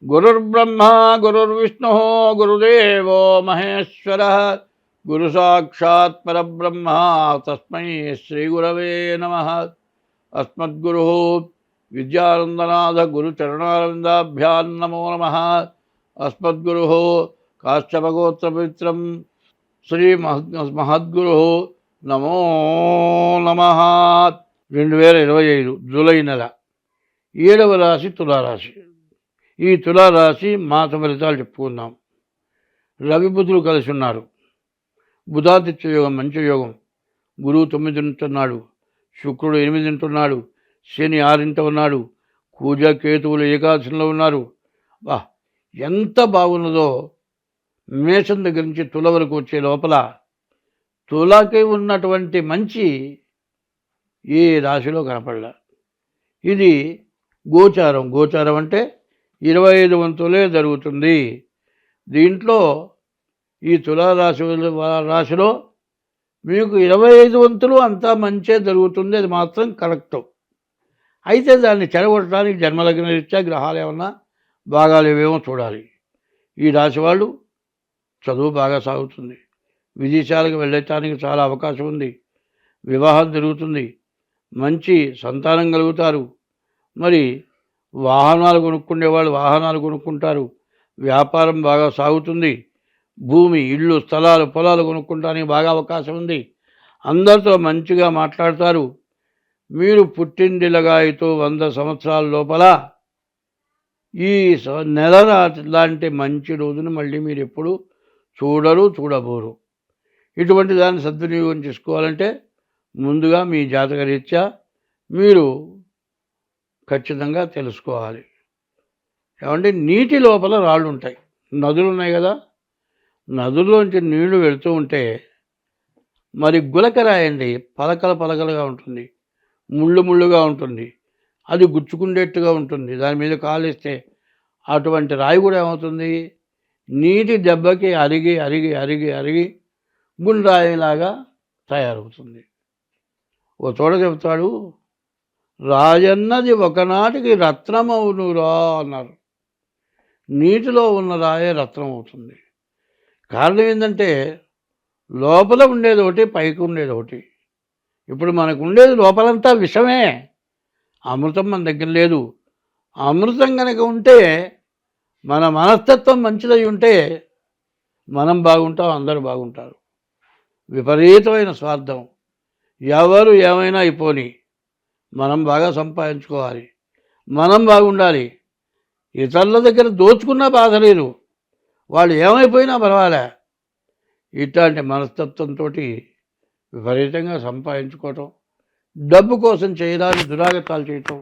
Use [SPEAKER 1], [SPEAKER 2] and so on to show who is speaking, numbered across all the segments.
[SPEAKER 1] గురుర్బ్రహ్మ గురుర్విష్ణు గురుదేవో మహేశ్వర గురు సాక్షాత్ పరబ్రహ్మ తస్మై శ్రీ గురవే నమః. అస్మద్గురు విద్యానందనాథ గురు చరణారవిందాభ్యాం నమో నమః. అస్మద్గురు కాశ్యపగోత్ర పవిత్రం శ్రీ మహద్గురు నమో నమః. 2025 జూలై నెల 7వ రాశి తులారాశి. ఈ తులారాశి మాస ఫలితాలు చెప్పుకుందాం. రవి బుధులు కలిసి ఉన్నారు. బుధాదిత్య యోగం మంచి యోగం. గురువు 9 ఉంటున్నాడు, శుక్రుడు 8 ఉంటున్నాడు, శని 6 ఉన్నాడు, కూజ కేతువులు ఏకాదశంలో ఉన్నారు. వా ఎంత బాగున్నదో. మేషం దగ్గర నుంచి తుల వరకు వచ్చే లోపల తులకి ఉన్నటువంటి మంచి ఏ రాశిలో కనపడలా. ఇది గోచారం. గోచారం అంటే 25 వంతులే జరుగుతుంది. దీంట్లో ఈ రాశిలో మీకు 25 వంతులు అంతా మంచే జరుగుతుంది. అది మాత్రం కరెక్ట్. అయితే దాన్ని చెడగొట్టడానికి జన్మలగ్న రీత్యా గ్రహాలు ఏమన్నా భాగాలు ఏవేమో చూడాలి. ఈ రాశి వాళ్ళు చదువు బాగా సాగుతుంది. విదేశాలకు వెళ్ళటానికి చాలా అవకాశం ఉంది. వివాహం జరుగుతుంది. మంచి సంతానం కలుగుతారు. మరి వాహనాలు కొనుక్కునేవాళ్ళు వాహనాలు కొనుక్కుంటారు. వ్యాపారం బాగా సాగుతుంది. భూమి, ఇళ్ళు, స్థలాలు, పొలాలు కొనుక్కోవడానికి బాగా అవకాశం ఉంది. అందరితో మంచిగా మాట్లాడతారు. మీరు పుట్టిండిలగాయతో 100 సంవత్సరాల లోపల ఈ నెల లాంటి మంచి రోజును మళ్ళీ మీరు ఎప్పుడు చూడబోరు. ఇటువంటి దాన్ని సద్వినియోగం చేసుకోవాలంటే ముందుగా మీ జాతక రీత్యా మీరు ఖచ్చితంగా తెలుసుకోవాలి. ఏమంటే నీటి లోపల రాళ్ళు ఉంటాయి. నదులు ఉన్నాయి కదా, నదుల్లోంచి నీళ్లు వెళుతూ ఉంటే మరి గులకరాయండి పలకలుగా ఉంటుంది, ముళ్ళుగా ఉంటుంది. అది గుచ్చుకుండేట్టుగా ఉంటుంది. దాని మీద కాలేస్తే అటువంటి రాయి కూడా ఏమవుతుంది, నీటి దెబ్బకి అరిగి అరిగి అరిగి అరిగి గుండ్రాయిలాగా తయారవుతుంది. ఓ చోట చెప్తాడు, రాయన్నది ఒకనాటికి రత్నమవునురా అన్నారు. నీటిలో ఉన్న రాయే రత్నం అవుతుంది. కారణం ఏంటంటే లోపల ఉండేది ఒకటి, పైకి ఉండేది ఒకటి. ఇప్పుడు మనకు ఉండేది లోపలంతా విషమే, అమృతం మన దగ్గర లేదు. అమృతం కనుక ఉంటే, మన మనస్తత్వం మంచిదై ఉంటే మనం బాగుంటాం, అందరూ బాగుంటారు. విపరీతమైన స్వార్థం. ఎవరు ఏమైనా అయిపోని, మనం బాగా సంపాదించుకోవాలి, మనం బాగుండాలి. ఇతరుల దగ్గర దోచుకున్నా బాధ లేదు, వాళ్ళు ఏమైపోయినా పర్వాలే. ఇట్లాంటి మనస్తత్వంతో విపరీతంగా సంపాదించుకోవటం, డబ్బు కోసం చేయడానికి దురాగతాలు చేయటం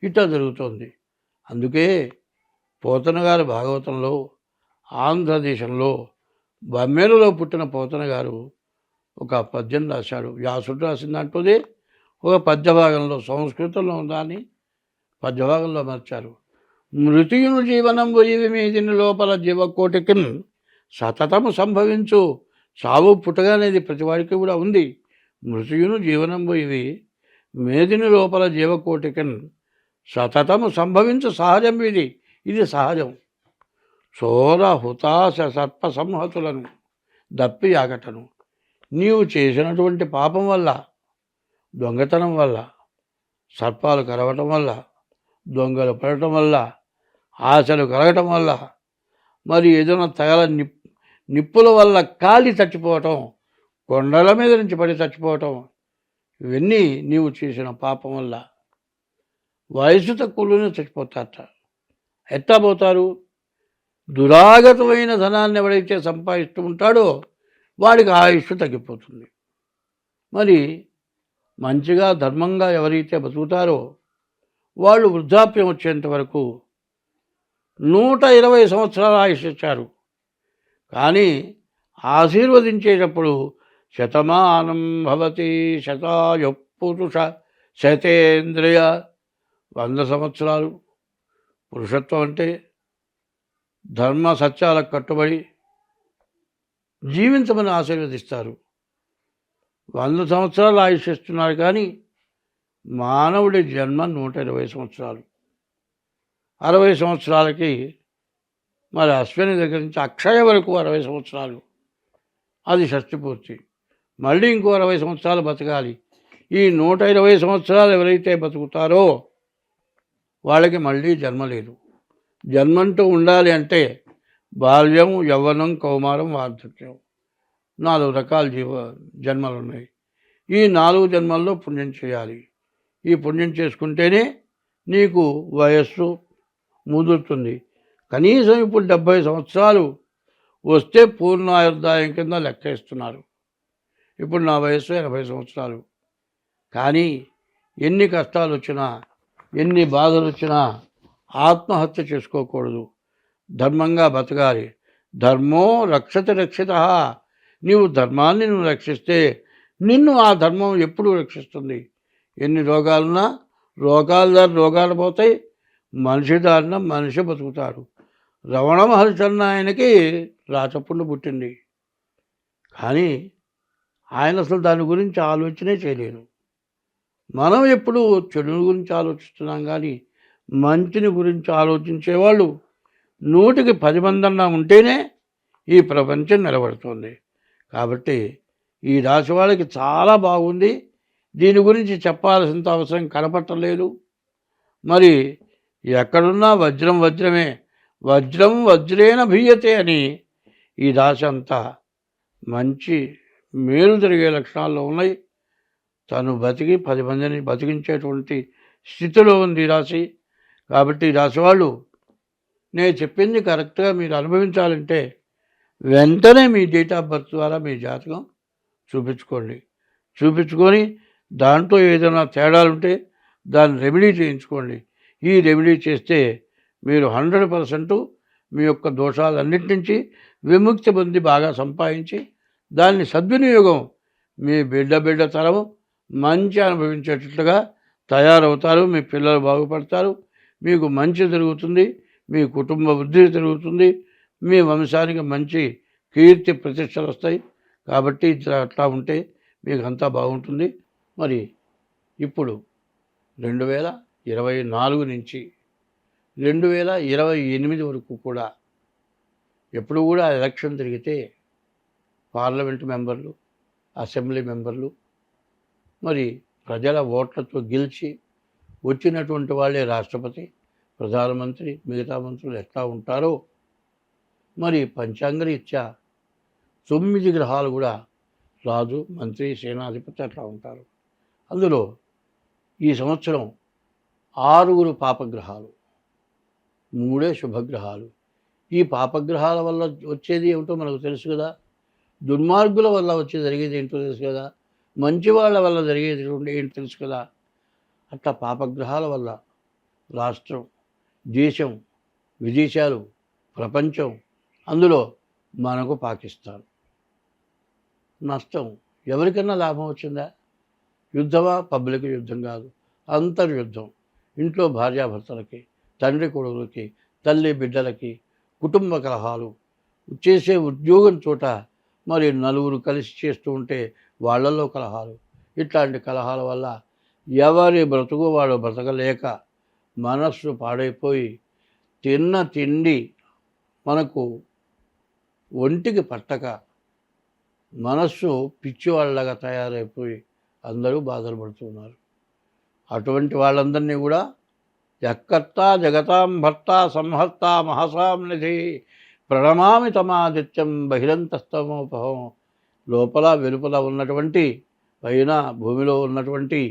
[SPEAKER 1] ఇట్లా జరుగుతుంది. అందుకే పోతన గారు భాగవతంలో ఆంధ్రదేశంలో బమ్మెరలో పుట్టిన పోతన గారు ఒక పద్యం రాశాడు. వ్యాసుడు రాసిన దాంట్లోదే ఒక పద్యభాగంలో, సంస్కృతంలో దాన్ని పద్యభాగంలో మార్చారు. మృతియును జీవనం ఇవి మీదిని లోపల జీవకోటికి సతతము సంభవించు. సావు పుట్టగానేది ప్రతివాడికి కూడా ఉంది. మృతియును జీవనం ఇవి మేదిని లోపల జీవకోటికి సతతము సంభవించు సహజం. ఇది సహజం. చోర హుతాశ సర్ప సంహతులను దప్పి ఆగటను. నీవు చేసినటువంటి పాపం వల్ల, దొంగతనం వల్ల, సర్పాలు కరవటం వల్ల, దొంగలు పడటం వల్ల, ఆశలు కలగటం వల్ల, మరి ఏదైనా నిప్పుల వల్ల కాలి చచ్చిపోవటం, కొండల మీద నుంచి పడి చచ్చిపోవటం, ఇవన్నీ నీవు చేసిన పాపం వల్ల. వయసు తక్కువలోనే చచ్చిపోతారట. ఎట్లా పోతారు? దురాగతమైన ధనాన్ని ఎవడైతే సంపాదిస్తూ ఉంటాడో వాడికి ఆయుష్ తగ్గిపోతుంది. మరి మంచిగా ధర్మంగా ఎవరైతే బతుకుతారో వాళ్ళు వృద్ధాప్యం వచ్చేంత వరకు 120 సంవత్సరాల ఆయుష్ ఇచ్చారు. కానీ ఆశీర్వదించేటప్పుడు శతమానం భవతి శతాయు పురుష శతేంద్రియ, 100 సంవత్సరాలు. పురుషత్వం అంటే ధర్మ సత్యాలకు కట్టుబడి జీవించమని ఆశీర్వదిస్తారు. 100 సంవత్సరాలు ఆయుష్ ఇస్తున్నారు. కానీ మానవుడి జన్మ 120 సంవత్సరాలు. 60 సంవత్సరాలకి మరి అశ్విని దగ్గర నుంచి అక్షయ వరకు 60 సంవత్సరాలు, అది షష్ఠి పూర్తి. మళ్ళీ ఇంకో 60 సంవత్సరాలు బతకాలి. ఈ 120 సంవత్సరాలు ఎవరైతే బతుకుతారో వాళ్ళకి మళ్ళీ జన్మ లేదు. జన్మంటూ ఉండాలి అంటే బాల్యం, యవ్వనం, కౌమారం, వార్ధక్యం, 4 రకాల జన్మలు ఉన్నాయి. ఈ 4 జన్మల్లో పుణ్యం చేయాలి. ఈ పుణ్యం చేసుకుంటేనే నీకు వయస్సు ముదురుతుంది. కనీసం ఇప్పుడు 70 సంవత్సరాలు వస్తే పూర్ణాయుర్దాయం కింద లెక్కేస్తున్నారు. ఇప్పుడు నా వయస్సు 80 సంవత్సరాలు. కానీ ఎన్ని కష్టాలు వచ్చినా, ఎన్ని బాధలు వచ్చినా ఆత్మహత్య చేసుకోకూడదు. ధర్మంగా బతకాలి. ధర్మో రక్షతి రక్షిత. నీవు ధర్మాన్ని నువ్వు రక్షిస్తే నిన్ను ఆ ధర్మం ఎప్పుడు రక్షిస్తుంది. ఎన్ని రోగాలున్నా రోగాల దారి రోగాలు పోతాయి, మనిషి దారిన మనిషి బతుకుతాడు. రమణ మహర్షి అన్న ఆయనకి రాచపుండు పుట్టింది, కానీ ఆయన అసలు దాని గురించి ఆలోచనే చేయలేరు. మనం ఎప్పుడు చెడు గురించి ఆలోచిస్తున్నాం, కానీ మంచిని గురించి ఆలోచించేవాళ్ళు 100కి 10 మందన్నా ఉంటేనే ఈ ప్రపంచం నిలబడుతుంది. కాబట్టి ఈ రాశి వాళ్ళకి చాలా బాగుంది. దీని గురించి చెప్పాల్సినంత అవసరం కనపట్టలేదు. మరి ఎక్కడున్నా వజ్రం వజ్రమే, వజ్రం వజ్రేన భీయతే అని ఈ రాశి అంతా మంచి మేలు జరిగే లక్షణాల్లో ఉన్నాయి. తను బతికి 10 మందిని బతికించేటువంటి స్థితిలో ఉంది ఈ రాశి. కాబట్టి ఈ రాశి వాళ్ళు నేను చెప్పింది కరెక్ట్గా మీరు అనుభవించాలంటే వెంటనే మీ డేట్ ఆఫ్ బర్త్ ద్వారా మీ జాతకం చూపించుకొని దాంట్లో ఏదైనా తేడాలుంటే దాన్ని రెమెడీ చేయించుకోండి. ఈ రెమెడీ చేస్తే మీరు 100% మీ యొక్క దోషాలన్నిటి నుంచి విముక్తి పొంది బాగా సంపాదించి దాన్ని సద్వినియోగం మీ బిడ్డ తరం మంచి అనుభవించేటట్లుగా తయారవుతారు. మీ పిల్లలు బాగుపడతారు, మీకు మంచి జరుగుతుంది, మీ కుటుంబ వృద్ధి జరుగుతుంది, మీ వంశానికి మంచి కీర్తి ప్రతిష్టలు వస్తాయి. కాబట్టి అట్లా ఉంటే మీకు అంతా బాగుంటుంది. మరి ఇప్పుడు 2024 నుంచి 2028 వరకు కూడా ఎప్పుడు కూడా ఎలక్షన్ జరిగితే పార్లమెంటు మెంబర్లు, అసెంబ్లీ మెంబర్లు మరి ప్రజల ఓట్లతో గెలిచి వచ్చినటువంటి వాళ్ళే రాష్ట్రపతి, ప్రధానమంత్రి, మిగతా మంత్రులు ఎట్లా ఉంటారో మరి పంచాంగరీత్యా 9 గ్రహాలు కూడా రాజు, మంత్రి, సేనాధిపతి అట్లా ఉంటారు. అందులో ఈ సంవత్సరం 6 పాపగ్రహాలు, 3 శుభగ్రహాలు. ఈ పాపగ్రహాల వల్ల వచ్చేది ఏమిటో మనకు తెలుసు కదా, దుర్మార్గుల వల్ల జరిగేది ఏంటో తెలుసు కదా, మంచి వాళ్ళ వల్ల జరిగేది ఏంటో తెలుసు కదా. అట్లా పాపగ్రహాల వల్ల రాష్ట్రం, దేశం, విదేశాలు, ప్రపంచం, అందులో మనకు పాకిస్తాన్ నష్టం. ఎవరికన్నా లాభం వచ్చిందా? యుద్ధమా? పబ్లిక్ యుద్ధం కాదు, అంతర్యుద్ధం. ఇంట్లో భార్యాభర్తలకి, తండ్రి కొడుకులకి, తల్లి బిడ్డలకి కుటుంబ కలహాలు, చేసే ఉద్యోగం చోట మరి నలుగురు కలిసి చేస్తూ ఉంటే వాళ్ళల్లో కలహాలు. ఇట్లాంటి కలహాల వల్ల ఎవరి బ్రతుకు వాడు బ్రతకలేక మనస్సు పాడైపోయి తిన్న తిండి మనకు ఒంటికి పట్టక మనస్సు పిచ్చివాళ్ళగా తయారైపోయి అందరూ బాధలు పడుతున్నారు. అటువంటి వాళ్ళందరినీ కూడా యక్కర్త జగతాం భర్త సంహర్త మహసాం నిధి ప్రణమామి తమాదిత్యం బహిరంతస్తమోపహం. లోపల వెలుపల ఉన్నటువంటి పైన భూమిలో ఉన్నటువంటి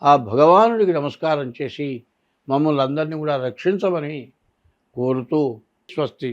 [SPEAKER 1] ఆ భగవానుడికి నమస్కారం చేసి మమ్మల్ని అందరినీ కూడా రక్షించమని కోరుతూ స్వస్తి.